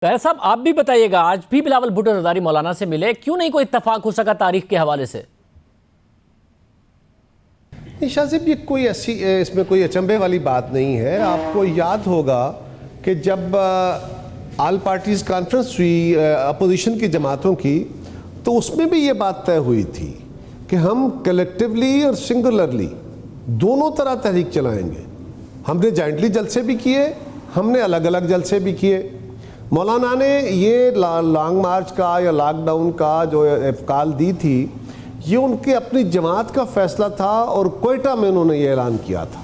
ताहिर साहब, आप भी बताइएगा, आज भी बिलावल भुट्टो जरदारी मौलाना से मिले, क्यों नहीं कोई इत्तेफाक हो सका तारीख के हवाले से? शाहज़ेब, ये कोई ऐसी इसमें कोई अचंभे वाली बात नहीं है। आपको याद होगा कि जब ऑल पार्टीज़ कॉन्फ्रेंस हुई अपोजिशन की जमातों की, तो उसमें भी ये बात तय हुई थी कि हम कलेक्टिवली और सिंगुलरली दोनों तरह तहरीक चलाएंगे। हमने जॉइंटली जलसे भी किए, हमने अलग अलग जलसे भी किए। मौलाना ने ये लॉन्ग मार्च का या लॉकडाउन का जो इफ़काल दी थी, ये उनके अपनी जमात का फ़ैसला था और कोयटा में उन्होंने ये ऐलान किया था।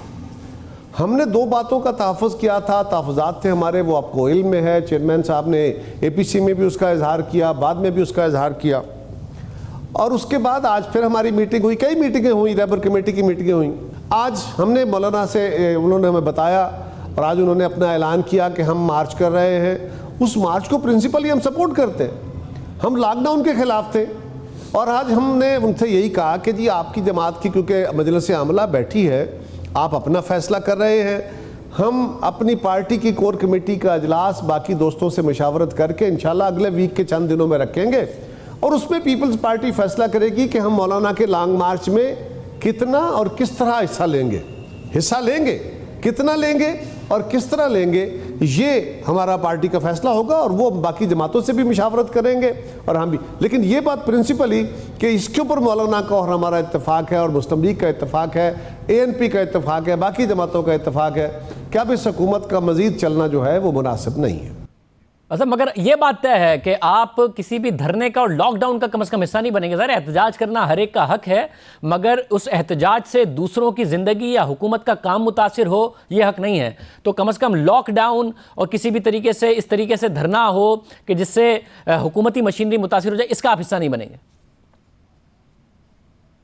हमने दो बातों का तहफ़्फ़ुज़ किया था, तहफ़्फ़ुज़ात थे हमारे, वो आपको इल्म में है। चेयरमैन साहब ने APC में भी उसका इजहार किया, बाद में भी उसका इजहार किया, और उसके बाद आज फिर हमारी मीटिंग हुई, कई मीटिंगें हुई, लेबर कमेटी की मीटिंगें हुई। आज हमने मौलाना से, उन्होंने हमें बताया और आज उन्होंने अपना ऐलान किया कि हम मार्च कर रहे हैं। उस मार्च को प्रिंसिपली हम सपोर्ट करते हैं। हम लॉकडाउन के ख़िलाफ़ थे और आज हमने उनसे यही कहा कि जी आपकी जमात की क्योंकि मजलिस आमला बैठी है, आप अपना फ़ैसला कर रहे हैं, हम अपनी पार्टी की कोर कमेटी का अजलास बाकी दोस्तों से मशावरत करके इंशाल्लाह अगले वीक के चंद दिनों में रखेंगे और उसमें पीपल्स पार्टी फ़ैसला करेगी कि हम मौलाना के लॉन्ग मार्च में कितना और किस तरह हिस्सा लेंगे, कितना लेंगे और किस तरह लेंगे, ये हमारा पार्टी का फैसला होगा और वो बाकी जमातों से भी मुशावरत करेंगे और हम भी। लेकिन ये बात प्रिंसिपली कि इसके ऊपर मौलाना का और हमारा इत्तेफाक है और मुस्लिम लीग का इत्तेफाक है, ANP का इत्तेफाक है, बाकी जमातों का इत्तेफाक है कि अब इस हुकूमत का मजीद चलना जो है वो मुनासिब नहीं है। अच्छा, मगर ये बात तय है कि आप किसी भी धरने का और लॉकडाउन का कम से कम हिस्सा नहीं बनेंगे। ज़रा एहतजाज करना हर एक का हक है, मगर उस एहतजाज से दूसरों की ज़िंदगी या हुकूमत का काम मुतासिर हो, ये हक नहीं है। तो कम से कम लॉकडाउन और किसी भी तरीके से इस तरीके से धरना हो कि जिससे हुकूमती मशीनरी मुतासिर हो जाए, इसका आप हिस्सा नहीं बनेंगे।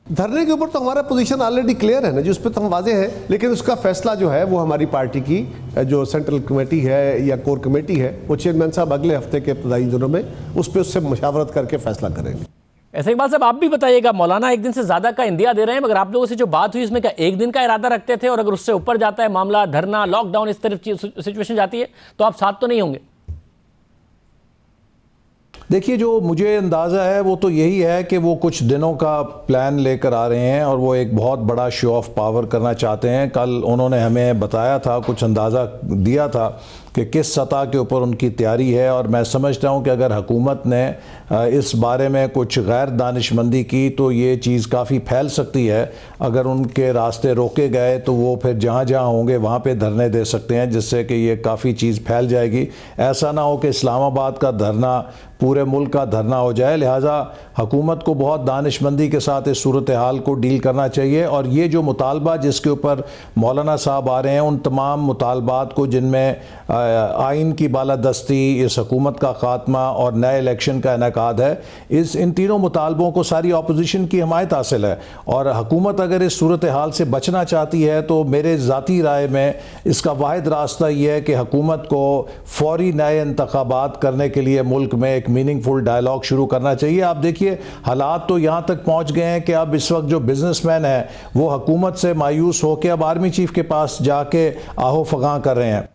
धरने के ऊपर तो हमारा पोजीशन ऑलरेडी क्लियर है ना, जिस पर तो हम वाजे हैं, लेकिन उसका फैसला जो है वो हमारी पार्टी की जो सेंट्रल कमेटी है या कोर कमेटी है, वो चेयरमैन साहब अगले हफ्ते के इब्तदाई दिनों में उस पर उससे मुशावरत करके फैसला करेंगे। ऐसे ही बात साहब, आप भी बताइएगा, मौलाना एक दिन से ज़्यादा का इंदिया दे रहे हैं, मगर आप लोगों से जो बात हुई उसमें क्या एक दिन का इरादा रखते थे, और अगर उससे ऊपर जाता है मामला, धरना, लॉकडाउन, इस तरफ सिचुएशन जाती है, तो आप साथ तो नहीं होंगे? देखिए, जो मुझे अंदाज़ा है वो तो यही है कि वो कुछ दिनों का प्लान लेकर आ रहे हैं और वो एक बहुत बड़ा शो ऑफ पावर करना चाहते हैं। कल उन्होंने हमें बताया था, कुछ अंदाज़ा दिया था कि किस सतह के ऊपर उनकी तैयारी है, और मैं समझता हूं कि अगर हुकूमत ने इस बारे में कुछ गैर दानिशमंदी की तो ये चीज़ काफ़ी फैल सकती है। अगर उनके रास्ते रोके गए तो वो फिर जहां जहां होंगे वहां पे धरने दे सकते हैं, जिससे कि ये काफ़ी चीज़ फैल जाएगी। ऐसा ना हो कि इस्लामाबाद का धरना पूरे मुल्क का धरना हो जाए। लिहाजा हुकूमत को बहुत दानिशमंदी के साथ इस सूरत हाल को डील करना चाहिए, और ये जो मुतालबा जिसके ऊपर मौलाना साहब आ रहे हैं, उन तमाम मुतालबात को जिनमें आइन की बालादस्ती, इस हुकूमत का खात्मा और नए इलेक्शन का इनेकाद है, इन तीनों मुतालबों को सारी अपोजिशन की हमायत हासिल है। और हुकूमत अगर इस सूरत हाल से बचना चाहती है तो मेरे ज़ाती राय में इसका वाहिद रास्ता ये है कि हुकूमत को फौरी नए इंतखाबात करने के लिए मुल्क में एक मीनिंगफुल डायलॉग शुरू करना चाहिए। आप देखिए, हालात तो यहाँ तक पहुँच गए हैं कि अब इस वक्त जो बिजनेसमैन है वो हुकूमत से मायूस होकर अब आर्मी चीफ के पास जाके आहो फगां कर रहे हैं।